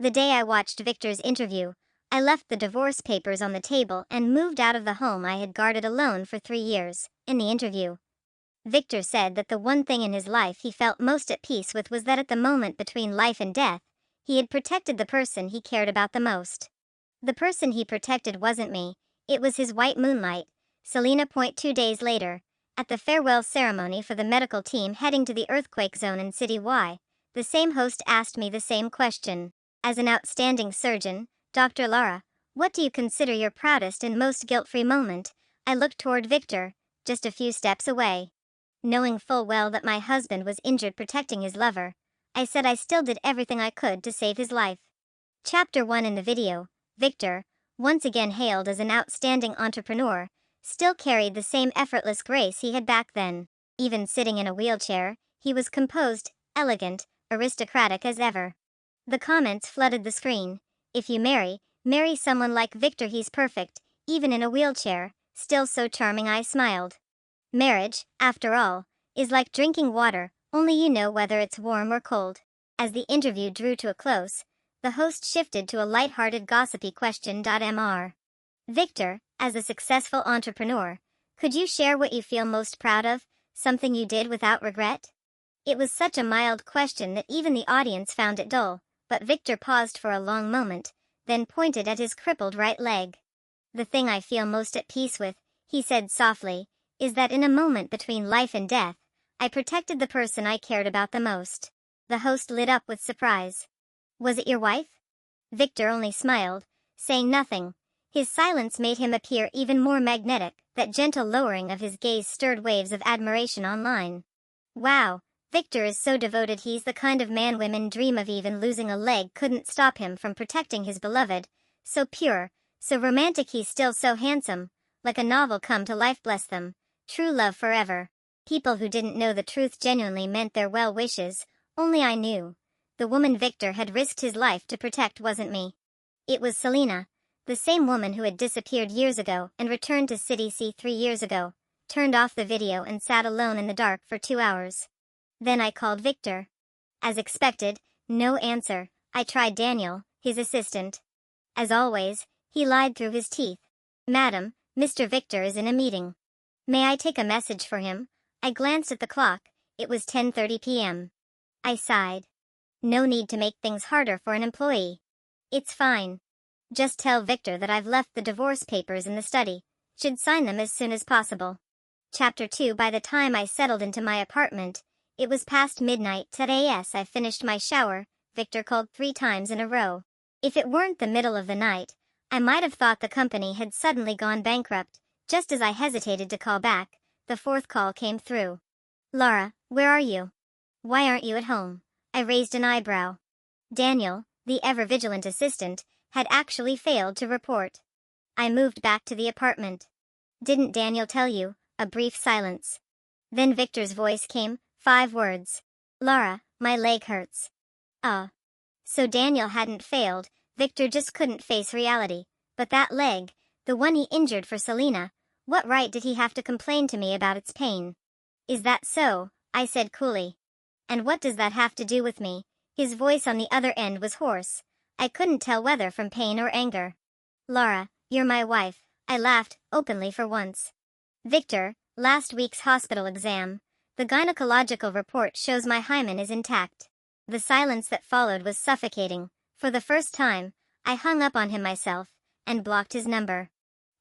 The day I watched Victor's interview, I left the divorce papers on the table and moved out of the home I had guarded alone for 3 years. In the interview, Victor said that the one thing in his life he felt most at peace with was that at the moment between life and death, he had protected the person he cared about the most. The person he protected wasn't me, it was his white moonlight, Selena. 2 days later, at the farewell ceremony for the medical team heading to the earthquake zone in City Y, the same host asked me the same question. As an outstanding surgeon, Dr. Lara, what do you consider your proudest and most guilt-free moment? I looked toward Victor, just a few steps away. Knowing full well that my husband was injured protecting his lover, I said I still did everything I could to save his life. Chapter 1. In the video, Victor, once again hailed as an outstanding entrepreneur, still carried the same effortless grace he had back then. Even sitting in a wheelchair, he was composed, elegant, aristocratic as ever. The comments flooded the screen. If you marry someone like Victor, he's perfect, even in a wheelchair, still so charming. I smiled. Marriage, after all, is like drinking water, only you know whether it's warm or cold. As the interview drew to a close, the host shifted to a light-hearted gossipy question. Mr. Victor, as a successful entrepreneur, could you share what you feel most proud of, something you did without regret? It was such a mild question that even the audience found it dull, but Victor paused for a long moment, then pointed at his crippled right leg. The thing I feel most at peace with, he said softly, is that in a moment between life and death, I protected the person I cared about the most. The host lit up with surprise. Was it your wife? Victor only smiled, saying nothing. His silence made him appear even more magnetic. That gentle lowering of his gaze stirred waves of admiration online. Wow, Victor is so devoted. He's the kind of man women dream of. Even losing a leg couldn't stop him from protecting his beloved. So pure, so romantic. He's still so handsome, like a novel come to life. Bless them. True love forever. People who didn't know the truth genuinely meant their well wishes. Only I knew. The woman Victor had risked his life to protect wasn't me. It was Selena, the same woman who had disappeared years ago and returned to City C 3 years ago, turned off the video and sat alone in the dark for 2 hours. Then I called Victor. As expected, no answer. I tried Daniel, his assistant. As always, he lied through his teeth. Madam, Mr. Victor is in a meeting. May I take a message for him? I glanced at the clock. It was 10:30 p.m. I sighed. No need to make things harder for an employee. It's fine. Just tell Victor that I've left the divorce papers in the study. Should sign them as soon as possible. Chapter 2. By the time I settled into my apartment, it was past midnight. I finished my shower. Victor called 3 times in a row. If it weren't the middle of the night, I might have thought the company had suddenly gone bankrupt. Just as I hesitated to call back, the 4th call came through. Lara, where are you? Why aren't you at home? I raised an eyebrow. Daniel, the ever-vigilant assistant, had actually failed to report. I moved back to the apartment. Didn't Daniel tell you? A brief silence. Then Victor's voice came, 5 words. Lara, my leg hurts. So Daniel hadn't failed, Victor just couldn't face reality. But that leg, the one he injured for Selena, what right did he have to complain to me about its pain? Is that so? I said coolly. And what does that have to do with me? His voice on the other end was hoarse. I couldn't tell whether from pain or anger. Lara, you're my wife. I laughed, openly for once. Victor, last week's hospital exam. The gynecological report shows my hymen is intact. The silence that followed was suffocating. For the first time, I hung up on him myself, and blocked his number.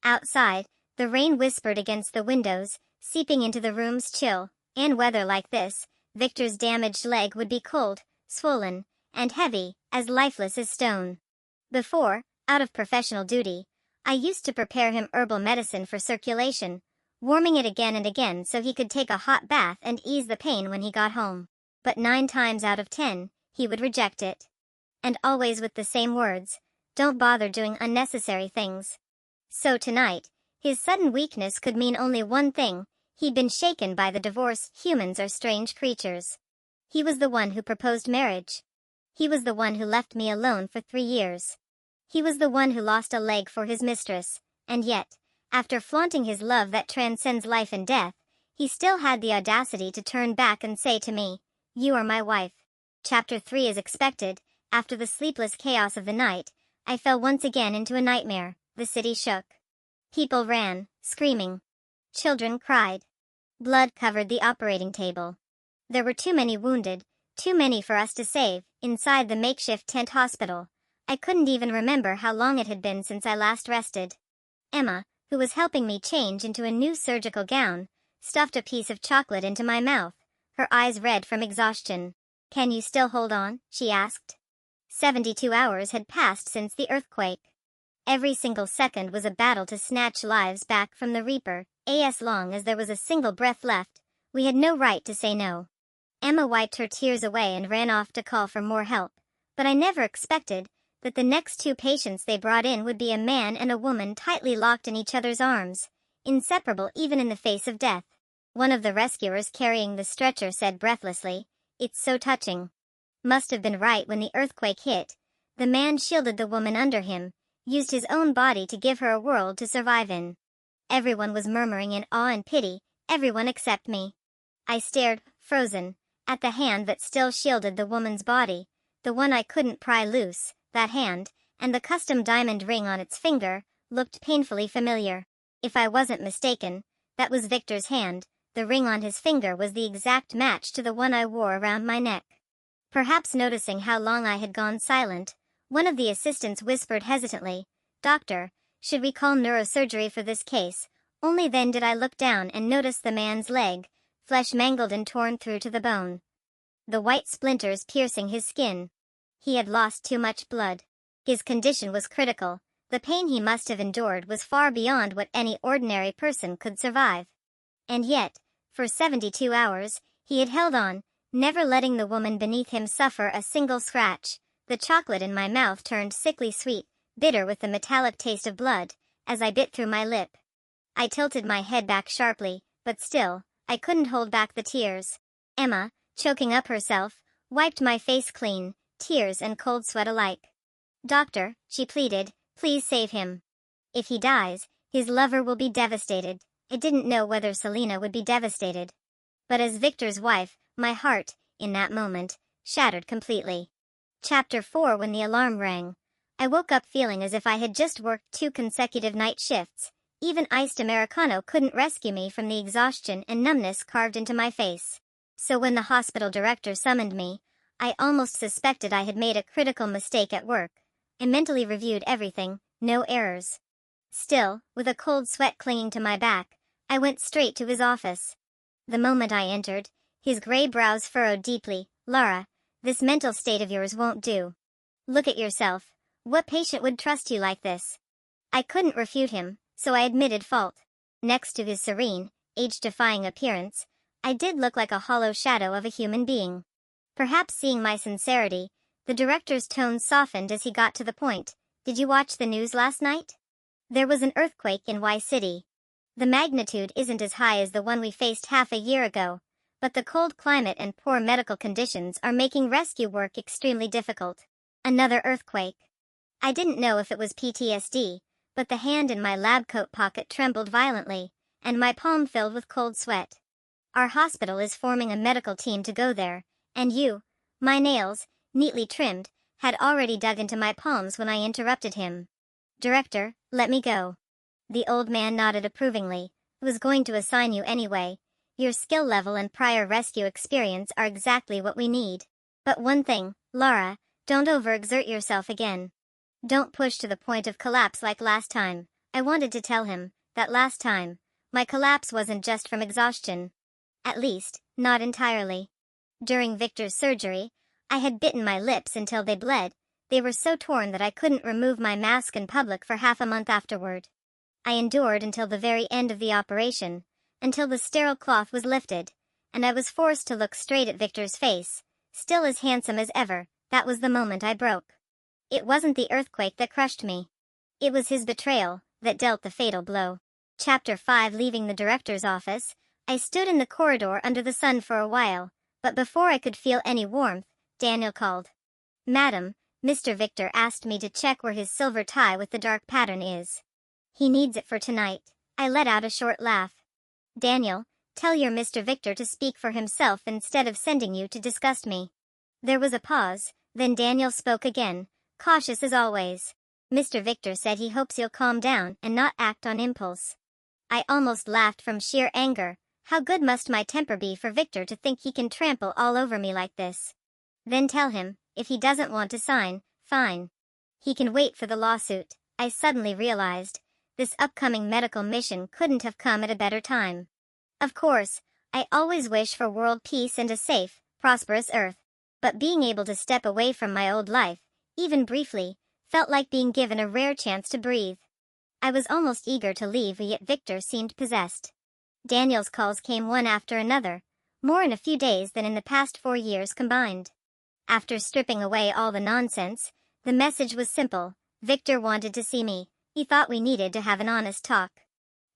Outside, the rain whispered against the windows, seeping into the room's chill. In weather like this, Victor's damaged leg would be cold, swollen, and heavy, as lifeless as stone. Before, out of professional duty, I used to prepare him herbal medicine for circulation, warming it again and again so he could take a hot bath and ease the pain when he got home. But 9 times out of 10, he would reject it. And always with the same words, don't bother doing unnecessary things. So tonight, his sudden weakness could mean only one thing. He'd been shaken by the divorce. Humans are strange creatures. He was the one who proposed marriage. He was the one who left me alone for 3 years. He was the one who lost a leg for his mistress, and yet, after flaunting his love that transcends life and death, he still had the audacity to turn back and say to me, "You are my wife." Chapter 3. As expected, After the sleepless chaos of the night, I fell once again into a nightmare. The city shook. People ran, screaming. Children cried. Blood covered the operating table. There were too many wounded, too many for us to save, inside the makeshift tent hospital. I couldn't even remember how long it had been since I last rested. Emma, who was helping me change into a new surgical gown, stuffed a piece of chocolate into my mouth, her eyes red from exhaustion. "Can you still hold on?" she asked. 72 hours had passed since the earthquake. Every single second was a battle to snatch lives back from the Reaper. As long as there was a single breath left, we had no right to say no. Emma wiped her tears away and ran off to call for more help, but I never expected that the next two patients they brought in would be a man and a woman tightly locked in each other's arms, inseparable even in the face of death. One of the rescuers carrying the stretcher said breathlessly, "It's so touching." Must have been right when the earthquake hit. The man shielded the woman under him, used his own body to give her a world to survive in. Everyone was murmuring in awe and pity, everyone except me. I stared, frozen, at the hand that still shielded the woman's body, the one I couldn't pry loose. That hand, and the custom diamond ring on its finger, looked painfully familiar. If I wasn't mistaken, that was Victor's hand. The ring on his finger was the exact match to the one I wore around my neck. Perhaps noticing how long I had gone silent, one of the assistants whispered hesitantly, "Doctor, should we call neurosurgery for this case?" Only then did I look down and notice the man's leg, flesh mangled and torn through to the bone. The white splinters piercing his skin. He had lost too much blood. His condition was critical. The pain he must have endured was far beyond what any ordinary person could survive. And yet, for 72 hours, he had held on, never letting the woman beneath him suffer a single scratch. The chocolate in my mouth turned sickly sweet, bitter with the metallic taste of blood, as I bit through my lip. I tilted my head back sharply, but still, I couldn't hold back the tears. Emma, choking up herself, wiped my face clean, tears and cold sweat alike. "Doctor," she pleaded, "please save him. If he dies, his lover will be devastated." I didn't know whether Selena would be devastated. But as Victor's wife, my heart, in that moment, shattered completely. Chapter 4. When the alarm rang, I woke up feeling as if I had just worked 2 consecutive night shifts. Even iced Americano couldn't rescue me from the exhaustion and numbness carved into my face. So when the hospital director summoned me, I almost suspected I had made a critical mistake at work. I mentally reviewed everything, no errors. Still, with a cold sweat clinging to my back, I went straight to his office. The moment I entered, his gray brows furrowed deeply. "Lara, this mental state of yours won't do. Look at yourself. What patient would trust you like this?" I couldn't refute him, so I admitted fault. Next to his serene, age-defying appearance, I did look like a hollow shadow of a human being. Perhaps seeing my sincerity, the director's tone softened as he got to the point. "Did you watch the news last night? There was an earthquake in Y City. The magnitude isn't as high as the one we faced half a year ago, but the cold climate and poor medical conditions are making rescue work extremely difficult." Another earthquake. I didn't know if it was PTSD, but the hand in my lab coat pocket trembled violently, and my palm filled with cold sweat. "Our hospital is forming a medical team to go there, and you." My nails, neatly trimmed, had already dug into my palms when I interrupted him. "Director, let me go." The old man nodded approvingly. "I was going to assign you anyway. Your skill level and prior rescue experience are exactly what we need. But one thing, Lara, don't overexert yourself again. Don't push to the point of collapse like last time." I wanted to tell him that last time, my collapse wasn't just from exhaustion. At least, not entirely. During Victor's surgery, I had bitten my lips until they bled. They were so torn that I couldn't remove my mask in public for half a month afterward. I endured until the very end of the operation, until the sterile cloth was lifted, and I was forced to look straight at Victor's face, still as handsome as ever. That was the moment I broke. It wasn't the earthquake that crushed me. It was his betrayal that dealt the fatal blow. Chapter 5. Leaving the director's office, I stood in the corridor under the sun for a while, but before I could feel any warmth, Daniel called. "Madam, Mr. Victor asked me to check where his silver tie with the dark pattern is. He needs it for tonight." I let out a short laugh. "Daniel, tell your Mr. Victor to speak for himself instead of sending you to disgust me." There was a pause, Then Daniel spoke again, cautious as always. Mr. Victor said he hopes you'll calm down and not act on impulse. I almost laughed from sheer anger. How good must my temper be for Victor to think he can trample all over me like this? Then tell him, if he doesn't want to sign, fine. He can wait for the lawsuit. I suddenly realized, this upcoming medical mission couldn't have come at a better time. Of course, I always wish for world peace and a safe, prosperous Earth. But being able to step away from my old life, even briefly, felt like being given a rare chance to breathe. I was almost eager to leave, yet Victor seemed possessed. Daniel's calls came one after another, more in a few days than in the past 4 years combined. After stripping away all the nonsense, the message was simple. Victor wanted to see me. He thought we needed to have an honest talk.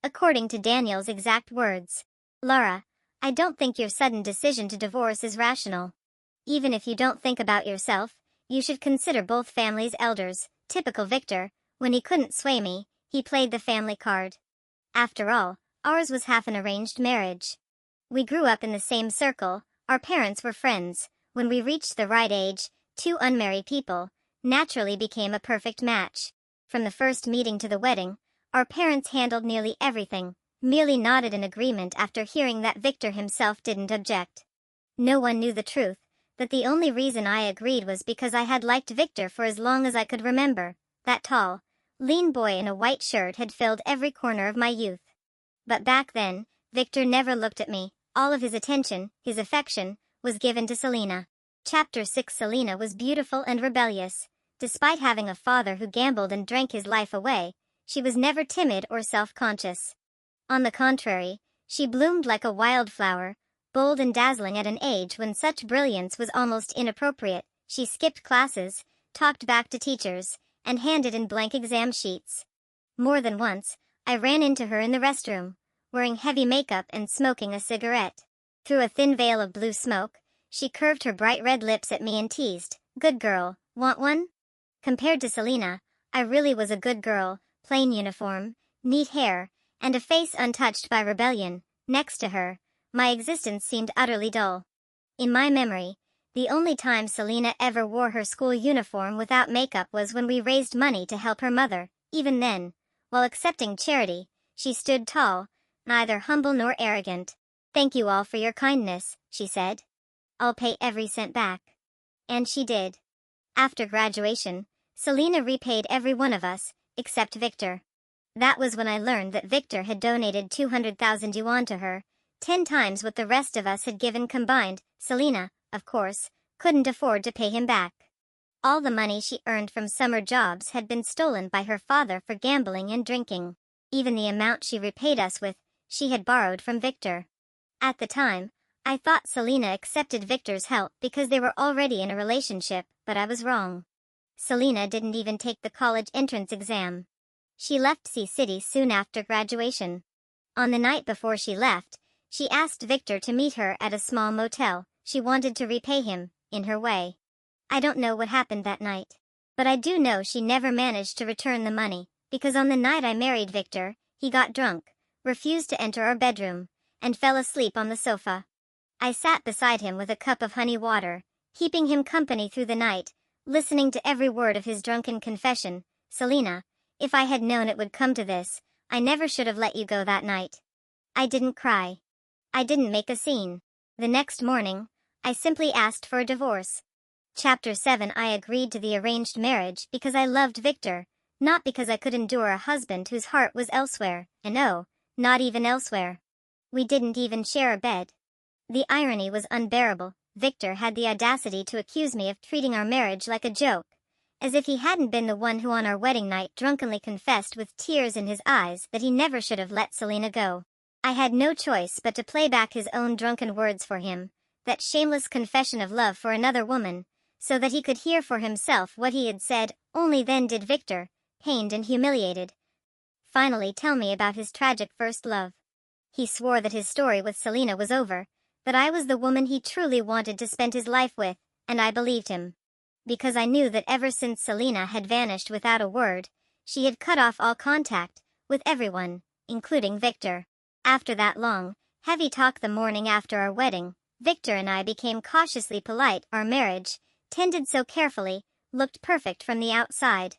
According to Daniel's exact words, "Laura, I don't think your sudden decision to divorce is rational. Even if you don't think about yourself, you should consider both families' elders." Typical Victor, when he couldn't sway me, he played the family card. After all, ours was half an arranged marriage. We grew up in the same circle, our parents were friends. When we reached the right age, two unmarried people naturally became a perfect match. From the first meeting to the wedding, our parents handled nearly everything, merely nodded in agreement after hearing that Victor himself didn't object. No one knew the truth, that the only reason I agreed was because I had liked Victor for as long as I could remember. That tall, lean boy in a white shirt had filled every corner of my youth. But back then, Victor never looked at me. All of his attention, his affection, was given to Selena. Chapter 6. Selena was beautiful and rebellious. Despite having a father who gambled and drank his life away, she was never timid or self-conscious. On the contrary, she bloomed like a wildflower, bold and dazzling at an age when such brilliance was almost inappropriate. She skipped classes, talked back to teachers, and handed in blank exam sheets. More than once, I ran into her in the restroom, wearing heavy makeup and smoking a cigarette. Through a thin veil of blue smoke, she curved her bright red lips at me and teased, "Good girl, want one?" Compared to Selena, I really was a good girl, plain uniform, neat hair, and a face untouched by rebellion. Next to her, my existence seemed utterly dull. In my memory, the only time Selena ever wore her school uniform without makeup was when we raised money to help her mother. Even then, while accepting charity, she stood tall, neither humble nor arrogant. "Thank you all for your kindness," she said. "I'll pay every cent back." And she did. After graduation, Selena repaid every one of us, except Victor. That was when I learned that Victor had donated 200,000 yuan to her, 10 times what the rest of us had given combined. Selena, of course, couldn't afford to pay him back. All the money she earned from summer jobs had been stolen by her father for gambling and drinking. Even the amount she repaid us with, she had borrowed from Victor. At the time, I thought Selena accepted Victor's help because they were already in a relationship, but I was wrong. Selena didn't even take the college entrance exam. She left C-City soon after graduation. On the night before she left, she asked Victor to meet her at a small motel. She wanted to repay him, in her way. I don't know what happened that night. But I do know she never managed to return the money, because on the night I married Victor, he got drunk, refused to enter our bedroom, and fell asleep on the sofa. I sat beside him with a cup of honey water, keeping him company through the night, listening to every word of his drunken confession. "Selena, if I had known it would come to this, I never should have let you go that night." I didn't cry. I didn't make a scene. The next morning, I simply asked for a divorce. Chapter 7. I agreed to the arranged marriage because I loved Victor, not because I could endure a husband whose heart was elsewhere, and oh, not even elsewhere. We didn't even share a bed. The irony was unbearable. Victor had the audacity to accuse me of treating our marriage like a joke, as if he hadn't been the one who on our wedding night drunkenly confessed with tears in his eyes that he never should have let Selena go. I had no choice but to play back his own drunken words for him, that shameless confession of love for another woman, so that he could hear for himself what he had said. Only then did Victor, pained and humiliated, finally tell me about his tragic first love. He swore that his story with Selena was over, that I was the woman he truly wanted to spend his life with, and I believed him. Because I knew that ever since Selena had vanished without a word, she had cut off all contact with everyone, including Victor. After that long, heavy talk the morning after our wedding, Victor and I became cautiously polite. Our marriage tended so carefully, looked perfect from the outside.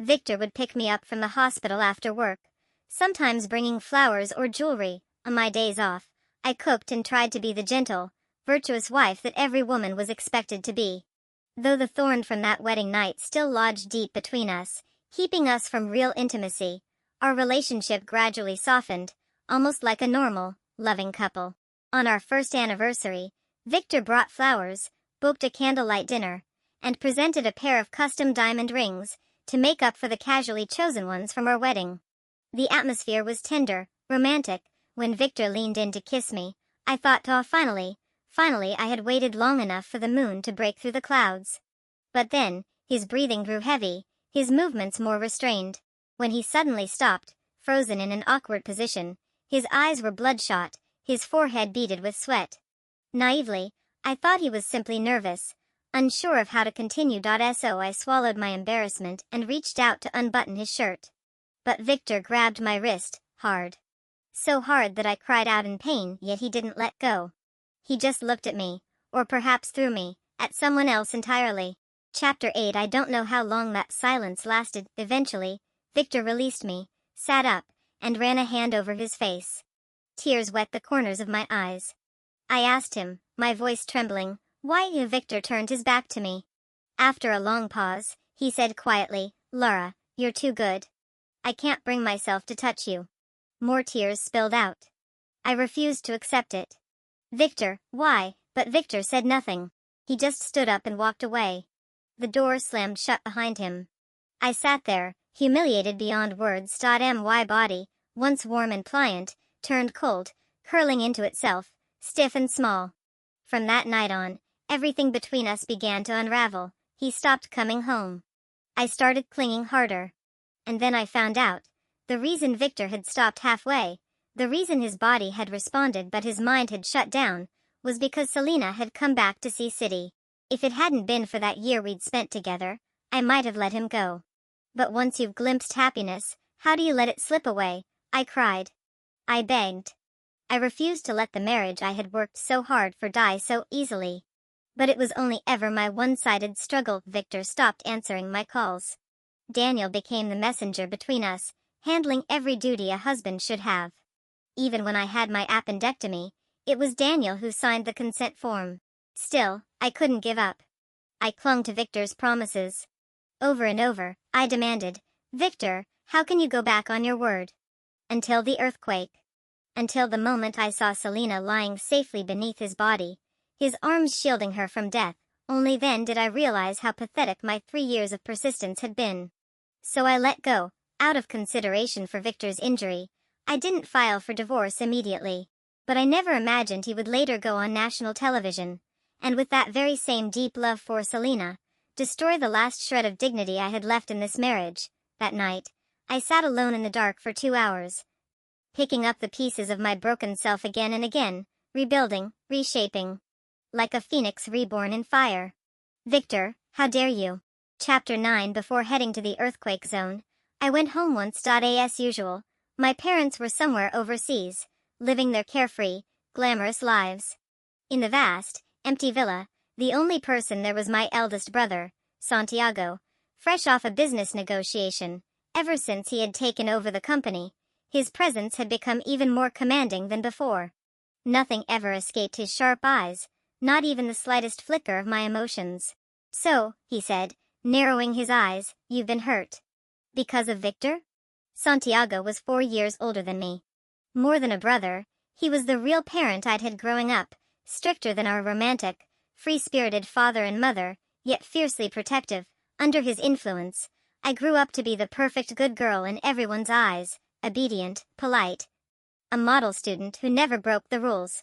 Victor would pick me up from the hospital after work, sometimes bringing flowers or jewelry. On my days off, I cooked and tried to be the gentle, virtuous wife that every woman was expected to be. Though the thorn from that wedding night still lodged deep between us, keeping us from real intimacy, our relationship gradually softened, almost like a normal, loving couple. On our first anniversary, Victor brought flowers, booked a candlelight dinner, and presented a pair of custom diamond rings to make up for the casually chosen ones from our wedding. The atmosphere was tender, romantic. When Victor leaned in to kiss me, I thought, oh, finally I had waited long enough for the moon to break through the clouds. But then, his breathing grew heavy, his movements more restrained. When he suddenly stopped, frozen in an awkward position, his eyes were bloodshot, his forehead beaded with sweat. Naively, I thought he was simply nervous, unsure of how to continue. So I swallowed my embarrassment and reached out to unbutton his shirt. But Victor grabbed my wrist, hard. So hard that I cried out in pain, yet he didn't let go. He just looked at me, or perhaps through me, at someone else entirely. Chapter 8. I don't know how long that silence lasted. Eventually, Victor released me, sat up, and ran a hand over his face. Tears wet the corners of my eyes. I asked him, my voice trembling, why. Victor turned his back to me. After a long pause, he said quietly, Laura, you're too good. I can't bring myself to touch you. More tears spilled out. I refused to accept it. Victor, why? But Victor said nothing. He just stood up and walked away. The door slammed shut behind him. I sat there, humiliated beyond words. My body, once warm and pliant, turned cold, curling into itself, stiff and small. From that night on, everything between us began to unravel. He stopped coming home. I started clinging harder. And then I found out. The reason Victor had stopped halfway, the reason his body had responded but his mind had shut down, was because Selena had come back to Sea City. If it hadn't been for that year we'd spent together, I might have let him go. But once you've glimpsed happiness, how do you let it slip away? I cried. I begged. I refused to let the marriage I had worked so hard for die so easily. But it was only ever my one-sided struggle. Victor stopped answering my calls. Daniel became the messenger between us, handling every duty a husband should have. Even when I had my appendectomy, it was Daniel who signed the consent form. Still, I couldn't give up. I clung to Victor's promises. Over and over, I demanded, Victor, how can you go back on your word? Until the earthquake. Until the moment I saw Selena lying safely beneath his body, his arms shielding her from death. Only then did I realize how pathetic my 3 years of persistence had been. So I let go. Out of consideration for Victor's injury, I didn't file for divorce immediately. But I never imagined he would later go on national television, and with that very same deep love for Selena, destroy the last shred of dignity I had left in this marriage. That night, I sat alone in the dark for 2 hours, picking up the pieces of my broken self again and again, rebuilding, reshaping. Like a phoenix reborn in fire. Victor, how dare you? Chapter 9. Before heading to the earthquake zone, I went home once. As usual, my parents were somewhere overseas, living their carefree, glamorous lives. In the vast, empty villa, the only person there was my eldest brother, Santiago, fresh off a business negotiation. Ever since he had taken over the company, his presence had become even more commanding than before. Nothing ever escaped his sharp eyes, not even the slightest flicker of my emotions. So, he said, narrowing his eyes, you've been hurt. Because of Victor? Santiago was 4 years older than me. More than a brother, he was the real parent I'd had growing up, stricter than our romantic, free-spirited father and mother, yet fiercely protective. Under his influence, I grew up to be the perfect good girl in everyone's eyes, obedient, polite. A model student who never broke the rules.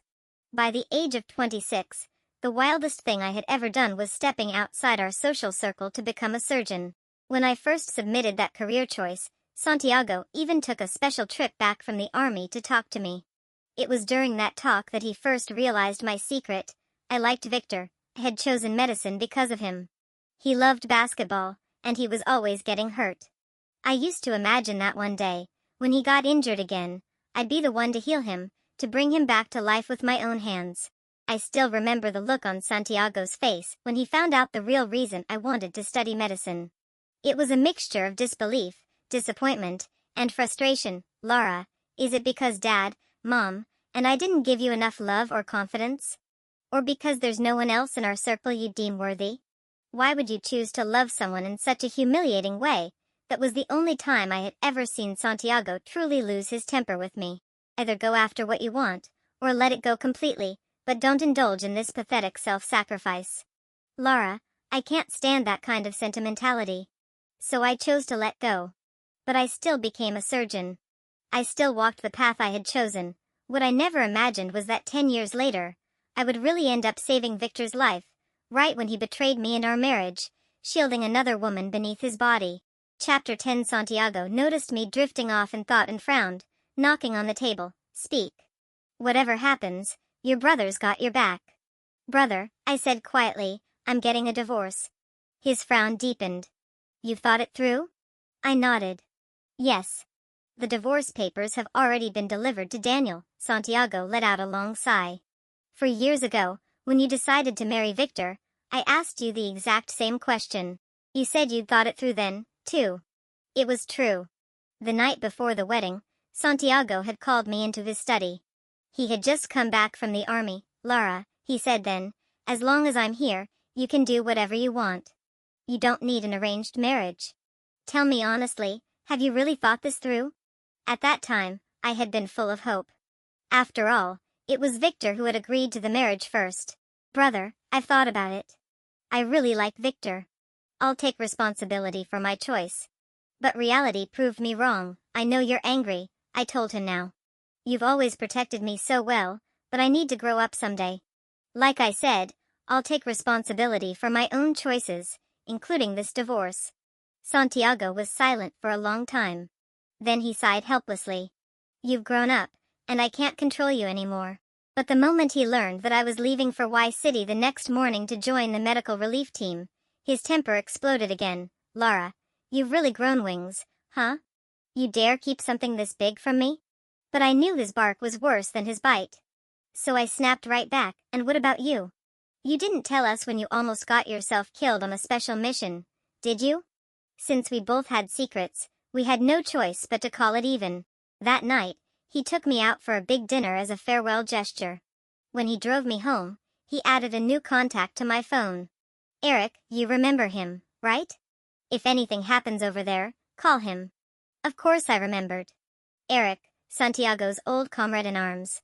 By the age of 26, the wildest thing I had ever done was stepping outside our social circle to become a surgeon. When I first submitted that career choice, Santiago even took a special trip back from the army to talk to me. It was during that talk that he first realized my secret. I liked Victor. I had chosen medicine because of him. He loved basketball, and he was always getting hurt. I used to imagine that one day, when he got injured again, I'd be the one to heal him, to bring him back to life with my own hands. I still remember the look on Santiago's face when he found out the real reason I wanted to study medicine. It was a mixture of disbelief, disappointment, and frustration. Laura, is it because Dad, Mom, and I didn't give you enough love or confidence? Or because there's no one else in our circle you deem worthy? Why would you choose to love someone in such a humiliating way? That was the only time I had ever seen Santiago truly lose his temper with me. Either go after what you want, or let it go completely, but don't indulge in this pathetic self-sacrifice. Laura, I can't stand that kind of sentimentality. So I chose to let go. But I still became a surgeon. I still walked the path I had chosen. What I never imagined was that 10 years later, I would really end up saving Victor's life, right when he betrayed me and our marriage, shielding another woman beneath his body. Chapter 10. Santiago noticed me drifting off in thought and frowned, knocking on the table. Speak. Whatever happens, your brother's got your back. Brother, I said quietly, I'm getting a divorce. His frown deepened. You've thought it through? I nodded. Yes. The divorce papers have already been delivered to Daniel. Santiago let out a long sigh. For years ago, when you decided to marry Victor, I asked you the exact same question. You said you'd thought it through then, too. It was true. The night before the wedding, Santiago had called me into his study. He had just come back from the army. Laura, he said then, as long as I'm here, you can do whatever you want. You don't need an arranged marriage. Tell me honestly, have you really thought this through? At that time, I had been full of hope. After all, it was Victor who had agreed to the marriage first. Brother, I've thought about it. I really like Victor. I'll take responsibility for my choice. But reality proved me wrong. I know you're angry, I told him now. You've always protected me so well, but I need to grow up someday. Like I said, I'll take responsibility for my own choices, including this divorce. Santiago was silent for a long time. Then he sighed helplessly. You've grown up, and I can't control you anymore. But the moment he learned that I was leaving for Y City the next morning to join the medical relief team, his temper exploded again. Laura, you've really grown wings, huh? You dare keep something this big from me? But I knew his bark was worse than his bite. So I snapped right back, and what about you? You didn't tell us when you almost got yourself killed on a special mission, did you? Since we both had secrets, we had no choice but to call it even. That night, he took me out for a big dinner as a farewell gesture. When he drove me home, he added a new contact to my phone. Eric, you remember him, right? If anything happens over there, call him. Of course I remembered. Eric, Santiago's old comrade-in-arms.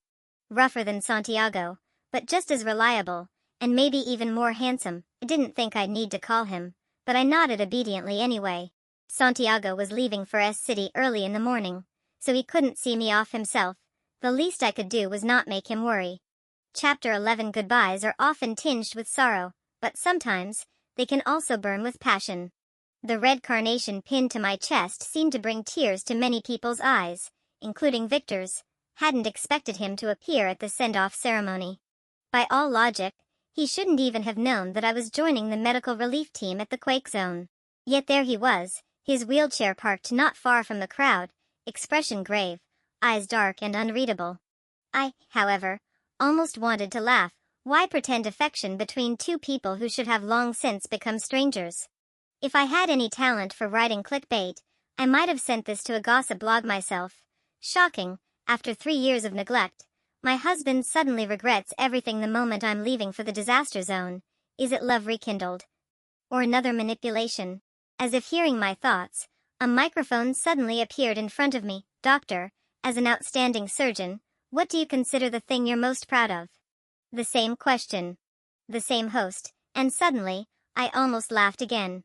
Rougher than Santiago, but just as reliable, and maybe even more handsome. I didn't think I'd need to call him, but I nodded obediently anyway. Santiago was leaving for S City early in the morning, so he couldn't see me off himself. The least I could do was not make him worry. Chapter 11. Goodbyes are often tinged with sorrow, but sometimes, they can also burn with passion. The red carnation pinned to my chest seemed to bring tears to many people's eyes, including Victor's. Hadn't expected him to appear at the send-off ceremony. By all logic, he shouldn't even have known that I was joining the medical relief team at the quake zone. Yet there he was, his wheelchair parked not far from the crowd, expression grave, eyes dark and unreadable. I, however, almost wanted to laugh. Why pretend affection between two people who should have long since become strangers? If I had any talent for writing clickbait, I might have sent this to a gossip blog myself. Shocking, after 3 years of neglect, my husband suddenly regrets everything the moment I'm leaving for the disaster zone. Is it love rekindled? Or another manipulation? As if hearing my thoughts, a microphone suddenly appeared in front of me. Doctor, as an outstanding surgeon, what do you consider the thing you're most proud of? The same question. The same host, and suddenly, I almost laughed again.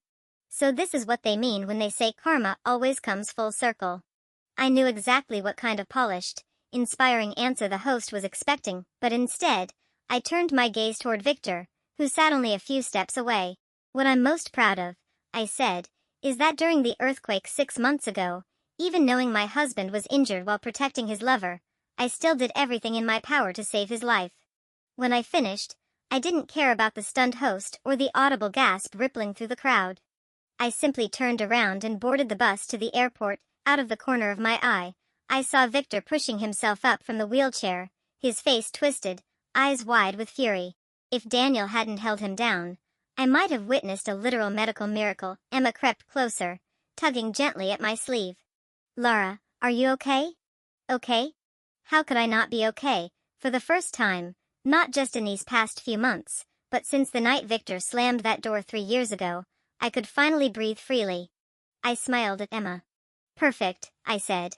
So this is what they mean when they say karma always comes full circle. I knew exactly what kind of polished, inspiring answer the host was expecting, but instead, I turned my gaze toward Victor, who sat only a few steps away. What I'm most proud of, I said, is that during the earthquake 6 months ago, even knowing my husband was injured while protecting his lover, I still did everything in my power to save his life. When I finished, I didn't care about the stunned host or the audible gasp rippling through the crowd. I simply turned around and boarded the bus to the airport. Out of the corner of my eye, I saw Victor pushing himself up from the wheelchair, his face twisted, eyes wide with fury. If Daniel hadn't held him down, I might have witnessed a literal medical miracle. Emma crept closer, tugging gently at my sleeve. Lara, are you okay? Okay? How could I not be okay? For the first time, not just in these past few months, but since the night Victor slammed that door 3 years ago, I could finally breathe freely. I smiled at Emma. Perfect, I said.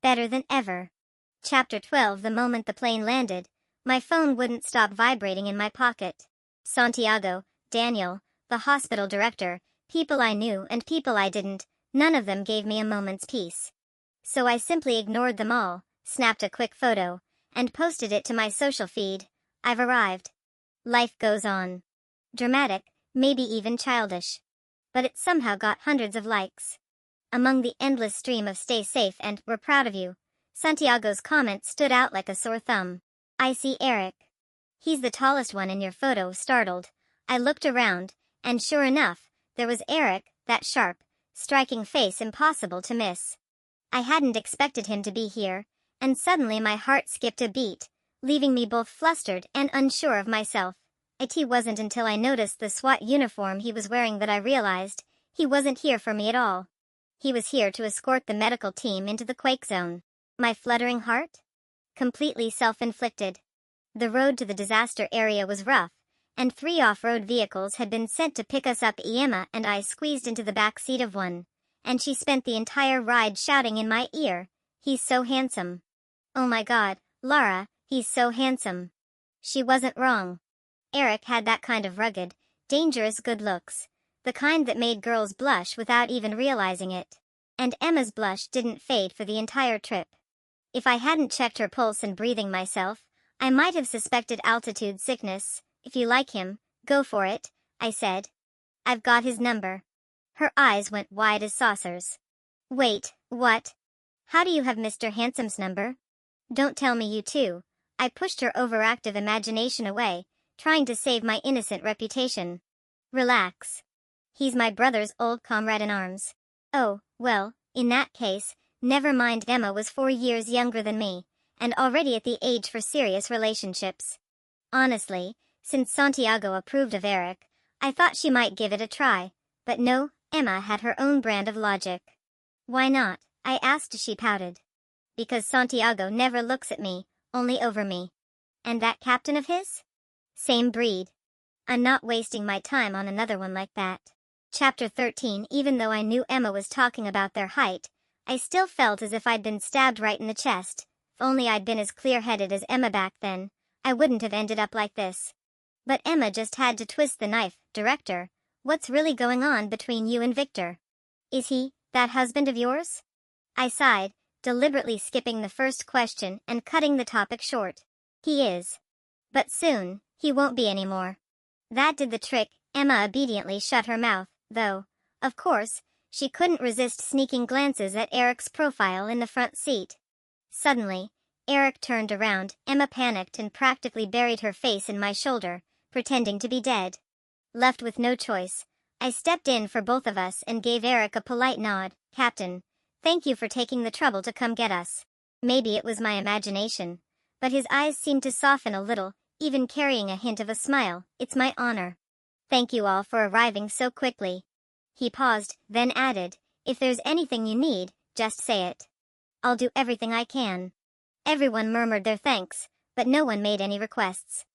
Better than ever. Chapter 12. The moment the plane landed, my phone wouldn't stop vibrating in my pocket. Santiago, Daniel, the hospital director, people I knew and people I didn't, none of them gave me a moment's peace. So I simply ignored them all, snapped a quick photo, and posted it to my social feed. I've arrived. Life goes on. Dramatic, maybe even childish. But it somehow got hundreds of likes. Among the endless stream of "stay safe" and "we're proud of you," Santiago's comment stood out like a sore thumb. I see Eric. He's the tallest one in your photo. Startled, I looked around, and sure enough, there was Eric, that sharp, striking face impossible to miss. I hadn't expected him to be here, and suddenly my heart skipped a beat, leaving me both flustered and unsure of myself. It wasn't until I noticed the SWAT uniform he was wearing that I realized he wasn't here for me at all. He was here to escort the medical team into the quake zone. My fluttering heart? Completely self-inflicted. The road to the disaster area was rough, and 3 off-road vehicles had been sent to pick us up. Emma and I squeezed into the back seat of one, and she spent the entire ride shouting in my ear, "He's so handsome. Oh my God, Lara, he's so handsome." She wasn't wrong. Eric had that kind of rugged, dangerous good looks, the kind that made girls blush without even realizing it. And Emma's blush didn't fade for the entire trip. If I hadn't checked her pulse and breathing myself, I might have suspected altitude sickness. "If you like him, go for it," I said. "I've got his number." Her eyes went wide as saucers. "Wait, what? How do you have Mr. Handsome's number? Don't tell me you too." I pushed her overactive imagination away, trying to save my innocent reputation. "Relax. He's my brother's old comrade in arms." "Oh, well, in that case, never mind." Emma was 4 years younger than me, and already at the age for serious relationships. Honestly, since Santiago approved of Eric, I thought she might give it a try, but no, Emma had her own brand of logic. "Why not?" I asked. She pouted. "Because Santiago never looks at me, only over me." "And that captain of his? Same breed. I'm not wasting my time on another one like that." Chapter 13. Even though I knew Emma was talking about their height, I still felt as if I'd been stabbed right in the chest. If only I'd been as clear-headed as Emma back then, I wouldn't have ended up like this. But Emma just had to twist the knife. "Director, what's really going on between you and Victor? Is he that husband of yours?" I sighed, deliberately skipping the first question and cutting the topic short. "He is. But soon, he won't be anymore." That did the trick. Emma obediently shut her mouth, though, of course, she couldn't resist sneaking glances at Eric's profile in the front seat. Suddenly, Eric turned around. Emma panicked and practically buried her face in my shoulder, pretending to be dead. Left with no choice, I stepped in for both of us and gave Eric a polite nod. "Captain, thank you for taking the trouble to come get us." Maybe it was my imagination, but his eyes seemed to soften a little, even carrying a hint of a smile. "It's my honor. Thank you all for arriving so quickly." He paused, then added, "If there's anything you need, just say it. I'll do everything I can." Everyone murmured their thanks, but no one made any requests.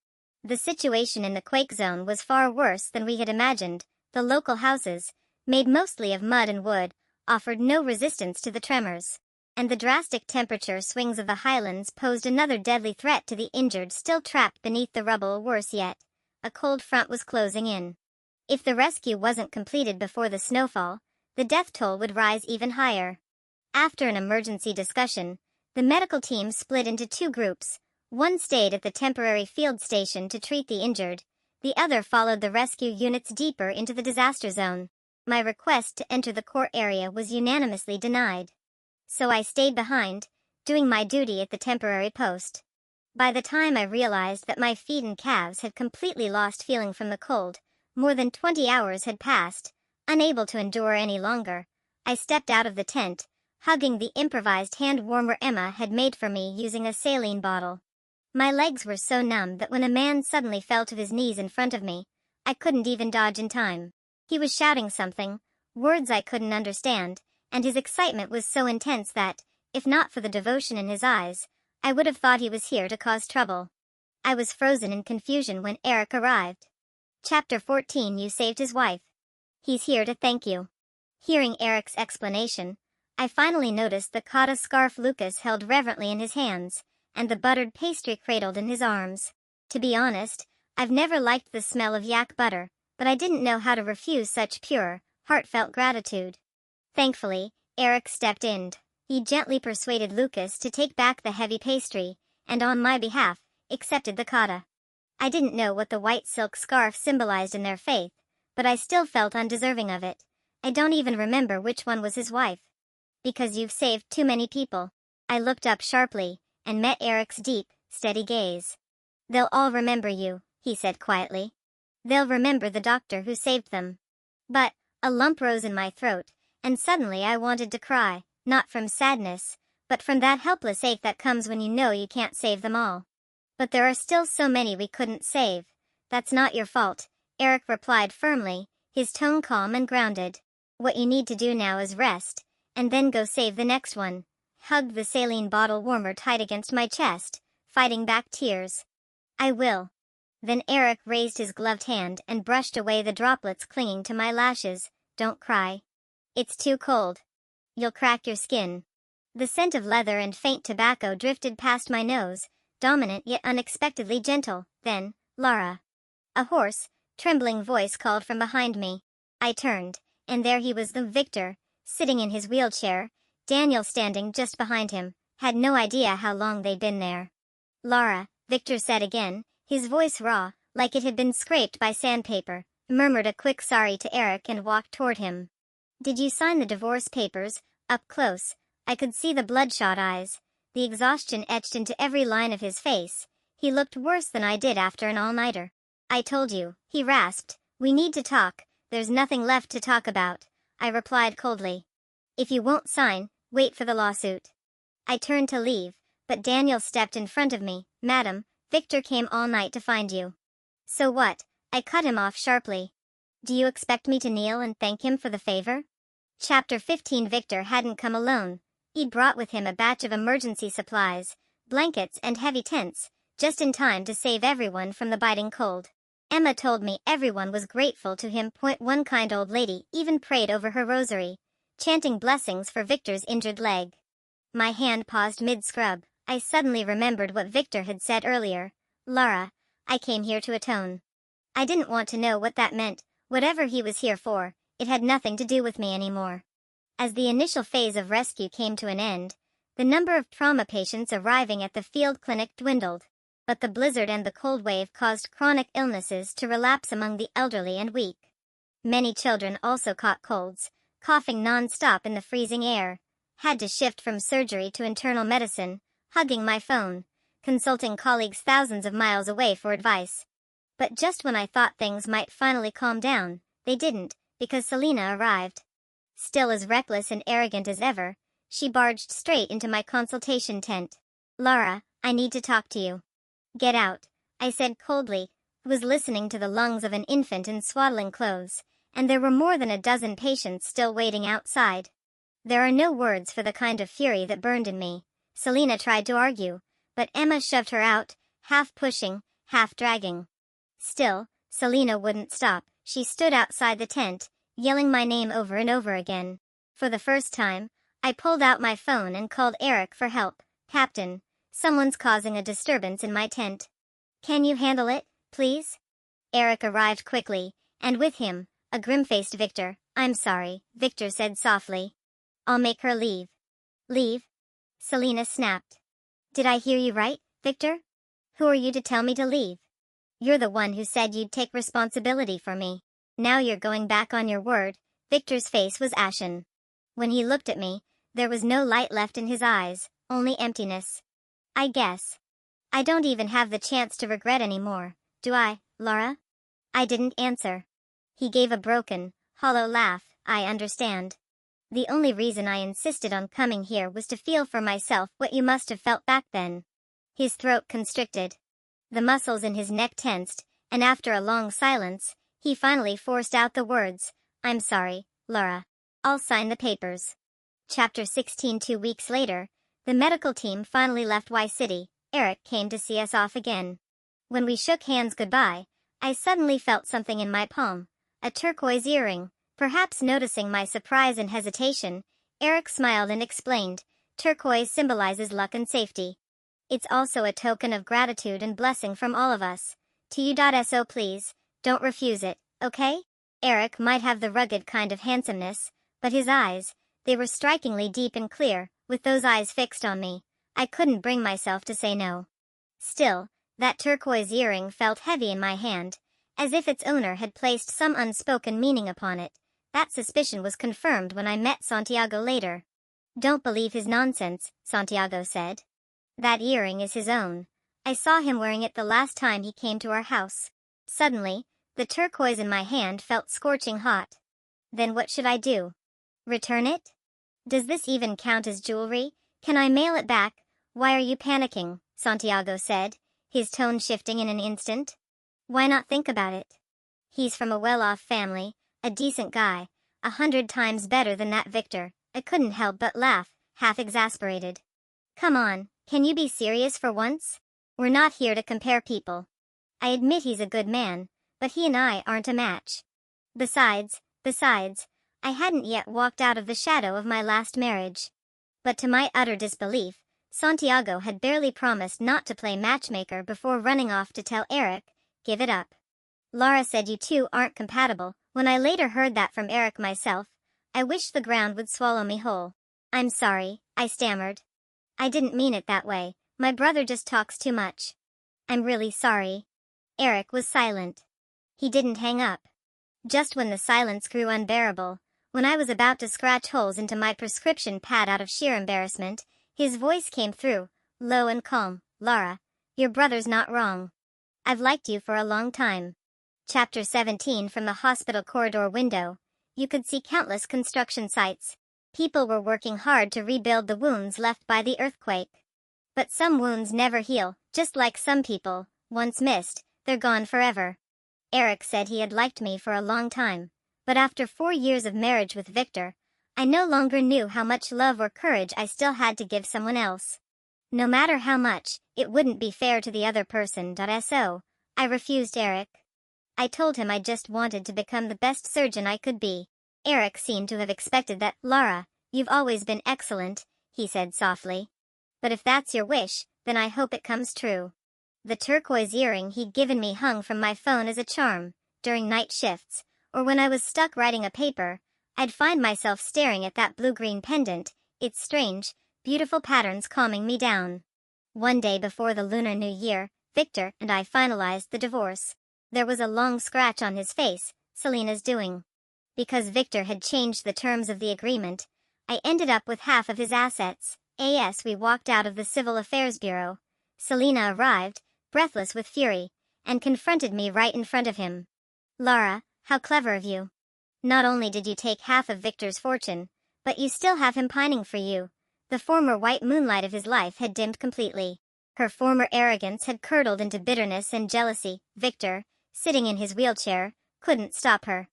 The situation in the quake zone was far worse than we had imagined. The local houses, made mostly of mud and wood, offered no resistance to the tremors. And the drastic temperature swings of the highlands posed another deadly threat to the injured still trapped beneath the rubble. Worse yet, a cold front was closing in. If the rescue wasn't completed before the snowfall, the death toll would rise even higher. After an emergency discussion, the medical team split into 2 groups. One stayed at the temporary field station to treat the injured, the other followed the rescue units deeper into the disaster zone. My request to enter the core area was unanimously denied. So I stayed behind, doing my duty at the temporary post. By the time I realized that my feet and calves had completely lost feeling from the cold, more than 20 hours had passed. Unable to endure any longer, I stepped out of the tent, hugging the improvised hand warmer Emma had made for me using a saline bottle. My legs were so numb that when a man suddenly fell to his knees in front of me, I couldn't even dodge in time. He was shouting something, words I couldn't understand, and his excitement was so intense that, if not for the devotion in his eyes, I would have thought he was here to cause trouble. I was frozen in confusion when Eric arrived. Chapter 14. You saved his wife. He's here to thank you. Hearing Eric's explanation, I finally noticed the kata scarf Lucas held reverently in his hands, and the buttered pastry cradled in his arms. To be honest, I've never liked the smell of yak butter, but I didn't know how to refuse such pure, heartfelt gratitude. Thankfully, Eric stepped in. He gently persuaded Lucas to take back the heavy pastry, and on my behalf, accepted the kata. I didn't know what the white silk scarf symbolized in their faith, but I still felt undeserving of it. I don't even remember which one was his wife. Because you've saved too many people. I looked up sharply, and met Eric's deep, steady gaze. They'll all remember you, he said quietly. They'll remember the doctor who saved them. But, a lump rose in my throat, and suddenly I wanted to cry, not from sadness, but from that helpless ache that comes when you know you can't save them all. But there are still so many we couldn't save. That's not your fault, Eric replied firmly, his tone calm and grounded. What you need to do now is rest, and then go save the next one. Hugged the saline bottle warmer tight against my chest, fighting back tears. I will. Then Eric raised his gloved hand and brushed away the droplets clinging to my lashes. Don't cry. It's too cold. You'll crack your skin. The scent of leather and faint tobacco drifted past my nose, dominant yet unexpectedly gentle. Then, Lara. A hoarse, trembling voice called from behind me. I turned, and there he was, the Victor, sitting in his wheelchair, Daniel standing just behind him. Had no idea how long they'd been there. Lara, Victor said again, his voice raw, like it had been scraped by sandpaper, murmured a quick sorry to Eric and walked toward him. Did you sign the divorce papers? Up close, I could see the bloodshot eyes, the exhaustion etched into every line of his face. He looked worse than I did after an all-nighter. I told you, he rasped. We need to talk. There's nothing left to talk about, I replied coldly. If you won't sign, wait for the lawsuit. I turned to leave, but Daniel stepped in front of me. Madam, Victor came all night to find you. So what? I cut him off sharply. Do you expect me to kneel and thank him for the favor? Chapter 15. Victor hadn't come alone. He'd brought with him a batch of emergency supplies, blankets and heavy tents, just in time to save everyone from the biting cold. Emma told me everyone was grateful to him. One kind old lady even prayed over her rosary, chanting blessings for Victor's injured leg. My hand paused mid-scrub. I suddenly remembered what Victor had said earlier. Lara, I came here to atone. I didn't want to know what that meant. Whatever he was here for, it had nothing to do with me anymore. As the initial phase of rescue came to an end, the number of trauma patients arriving at the field clinic dwindled. But the blizzard and the cold wave caused chronic illnesses to relapse among the elderly and weak. Many children also caught colds, coughing non-stop in the freezing air. Had to shift from surgery to internal medicine, hugging my phone, consulting colleagues thousands of miles away for advice. But just when I thought things might finally calm down, they didn't, because Selena arrived. Still as reckless and arrogant as ever, she barged straight into my consultation tent. Lara, I need to talk to you. Get out, I said coldly, who was listening to the lungs of an infant in swaddling clothes, and there were more than a dozen patients still waiting outside. There are no words for the kind of fury that burned in me. Selena tried to argue, but Emma shoved her out, half pushing, half dragging. Still, Selena wouldn't stop. She stood outside the tent, yelling my name over and over again. For the first time, I pulled out my phone and called Eric for help. Captain, someone's causing a disturbance in my tent. Can you handle it, please? Eric arrived quickly, and with him, a grim-faced Victor. I'm sorry, Victor said softly. I'll make her leave. Leave? Selena snapped. Did I hear you right, Victor? Who are you to tell me to leave? You're the one who said you'd take responsibility for me. Now you're going back on your word. Victor's face was ashen. When he looked at me, there was no light left in his eyes, only emptiness. I guess. I don't even have the chance to regret anymore, do I, Lara? I didn't answer. He gave a broken, hollow laugh. I understand. The only reason I insisted on coming here was to feel for myself what you must have felt back then. His throat constricted. The muscles in his neck tensed, and after a long silence, he finally forced out the words, "I'm sorry, Laura. I'll sign the papers." Chapter 16. 2 weeks later, the medical team finally left Y City. Eric came to see us off again. When we shook hands goodbye, I suddenly felt something in my palm. A turquoise earring. Perhaps noticing my surprise and hesitation, Eric smiled and explained, "Turquoise symbolizes luck and safety. It's also a token of gratitude and blessing from all of us. To you. So please, don't refuse it, okay?" Eric might have the rugged kind of handsomeness, but his eyes, they were strikingly deep and clear. With those eyes fixed on me, I couldn't bring myself to say no. Still, that turquoise earring felt heavy in my hand, as if its owner had placed some unspoken meaning upon it. That suspicion was confirmed when I met Santiago later. "Don't believe his nonsense," Santiago said. "That earring is his own. I saw him wearing it the last time he came to our house." Suddenly, the turquoise in my hand felt scorching hot. Then what should I do? Return it? Does this even count as jewelry? Can I mail it back? "Why are you panicking?" Santiago said, his tone shifting in an instant. "Why not think about it? He's from a well-off family, a decent guy, 100 times better than that Victor." I couldn't help but laugh, half exasperated. "Come on, can you be serious for once? We're not here to compare people. I admit he's a good man, but he and I aren't a match. Besides, I hadn't yet walked out of the shadow of my last marriage." But to my utter disbelief, Santiago had barely promised not to play matchmaker before running off to tell Eric, "Give it up. Laura said you two aren't compatible." When I later heard that from Eric myself, I wished the ground would swallow me whole. "I'm sorry," I stammered. "I didn't mean it that way. My brother just talks too much." "I'm really sorry." Eric was silent. He didn't hang up. Just when the silence grew unbearable, when I was about to scratch holes into my prescription pad out of sheer embarrassment, his voice came through, low and calm. "Laura, your brother's not wrong. I've liked you for a long time." Chapter 17. From the hospital corridor window, you could see countless construction sites. People were working hard to rebuild the wounds left by the earthquake. But some wounds never heal, just like some people, once missed, they're gone forever. Eric said he had liked me for a long time, but after 4 years of marriage with Victor, I no longer knew how much love or courage I still had to give someone else. No matter how much, it wouldn't be fair to the other person. So, I refused Eric. I told him I just wanted to become the best surgeon I could be. Eric seemed to have expected that. "Laura, you've always been excellent," he said softly. "But if that's your wish, then I hope it comes true." The turquoise earring he'd given me hung from my phone as a charm. During night shifts, or when I was stuck writing a paper, I'd find myself staring at that blue-green pendant, its strange, beautiful patterns calming me down. One day before the Lunar New Year, Victor and I finalized the divorce. There was a long scratch on his face, Selena's doing. Because Victor had changed the terms of the agreement, I ended up with half of his assets. As we walked out of the Civil Affairs Bureau, Selena arrived, breathless with fury, and confronted me right in front of him. "Laura, how clever of you. Not only did you take half of Victor's fortune, but you still have him pining for you." The former white moonlight of his life had dimmed completely. Her former arrogance had curdled into bitterness and jealousy. Victor, sitting in his wheelchair, couldn't stop her.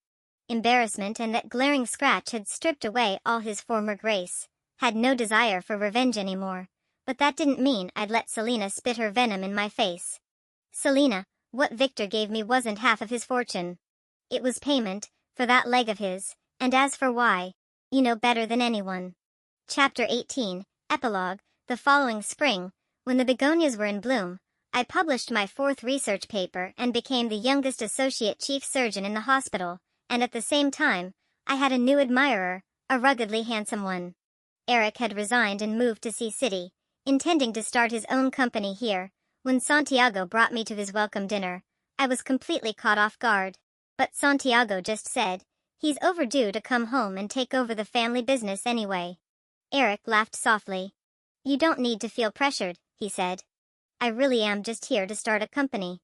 Embarrassment and that glaring scratch had stripped away all his former grace. Had no desire for revenge anymore. But that didn't mean I'd let Selena spit her venom in my face. "Selena, what Victor gave me wasn't half of his fortune. It was payment for that leg of his, and as for why, you know better than anyone." Chapter 18. Epilogue. The following spring, when the begonias were in bloom, I published my 4th research paper and became the youngest associate chief surgeon in the hospital, and at the same time, I had a new admirer, a ruggedly handsome one. Eric had resigned and moved to Sea City, intending to start his own company here. When Santiago brought me to his welcome dinner, I was completely caught off guard. But Santiago just said, "He's overdue to come home and take over the family business anyway." Eric laughed softly. "You don't need to feel pressured," he said. "I really am just here to start a company."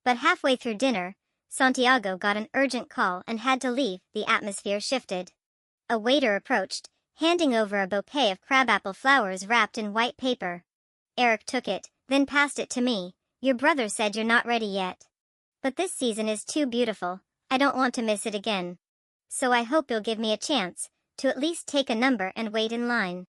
But halfway through dinner, Santiago got an urgent call and had to leave. The atmosphere shifted. A waiter approached, handing over a bouquet of crabapple flowers wrapped in white paper. Eric took it, then passed it to me. Your brother said you're not ready yet. But this season is too beautiful, I don't want to miss it again. So I hope you'll give me a chance, to at least take a number and wait in line.